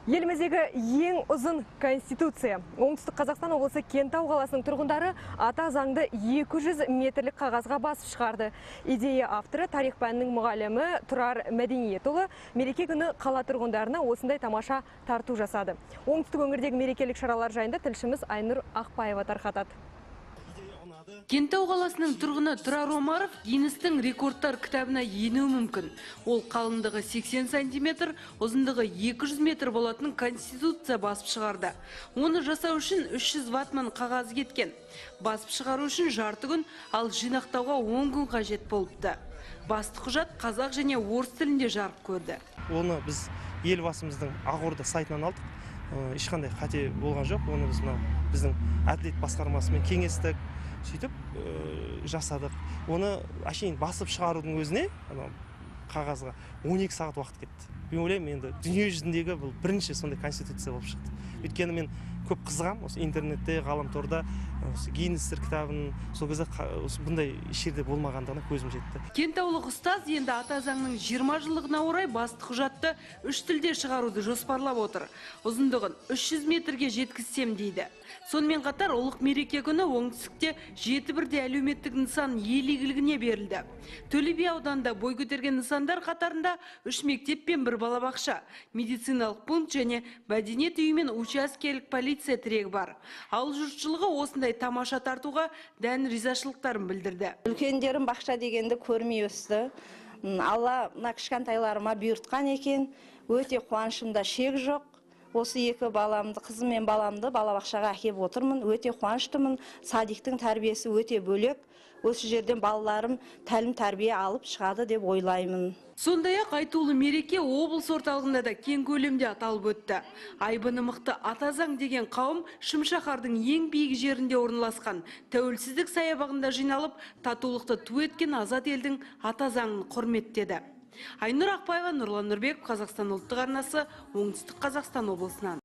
Еліміздегі ең ұзын конституция. Оңтүстік Қазақстан облысы Кентау қаласының тұрғындары ата заңды 200 метрлік қағазға басып шығарды. Идея авторы тарих пәнінің мұғалімі Тұрар Мәдениетұлы мереке күні қала тұрғындарына осындай тамаша тарту жасады. Оңтүстік өңірдегі мерекелік шаралар жайында тілшіміз Айнұр Ақпаева тарқатады. Кентау қаласының тұрғыны Тұрар Омаров Гиннестің рекордтар кітабына енуі мүмкін. Ол қалыңдығы 80 сантиметр, ұзындығы 200 метр болатын конституция басып шығарды. Оны жасау үшін 300 ватман қағаз кеткен. Басып шығару үшін жарты күн, ал жинақтауға 10 күн қажет болыпты. Басты құжат қазақ және орыс тілінде жарық көрді. Оны біз елбасымыздың Ақорда сайтынан алдық. Ешқандай қате болған жоқ. Оны біздің әділет басқармасымен кеңестік, сөйтіп жасадық. Оны әшейін басып шығарудың өзіне қағазға 12 сағат уақыт кетті. Мен ойлаймын, енді дүние жүзіндегі бұл бірінші сондай конституция болып шықты. Өйткені мен көп қызығам, осы интернетте, ғаламторда Гиннестер кітабын сол кезде бұндай жерде болмағандығына көзім жетті. Кентаулық ұстаз енді ата заңның 20 жылдығына орай басты құжатты 3 тілде шығаруды жоспарлап отыр. Ұзындығын 300 метрге жеткізсем дейді. Сонымен қатар ұлық мереке күні оңтүстікте 7 бірдей әлеуметтік нысан ел игілігіне берілді. Төле би ауданында бой көтерген нысандар қатарында 3 мектеп пен 1 балабақша, медициналық пункт және мәдениет үйі мен учаскелік полиция тірегі бар. Ауыл жұртшылығы осындай тамаша тартуға дән ризашылықтарын білдірді. Үлкендерім бақша дегенді көрмей өсті. Алла мына кішкентайларыма бұйыртқан екен. Өте қуанышымда шек жоқ. Осы екі баламды, қызым мен баламды балабақшаға әкеп отырмын. Өте қуаныштымын. Садиктің тәрбиесі өте бөлек. Осы жерден балаларым тәлім тәрбие алып шығады деп ойлаймын. Сондай-ақ айтулы мереке облыс орталығында да кең көлемде аталып өтті. Айбыны мықты ата заң деген қауым Шымшаһардың ең биік жерінде орналасқан тәуелсіздік саябағында жиналып, татулықты ту еткен азат елдің ата заңын құрметтеді. Айнұр Ақпаева, Нұрлан Нұрбеков, Қазақстан ұлттық арнасы, Оңтүстік Қазақстан облысынан.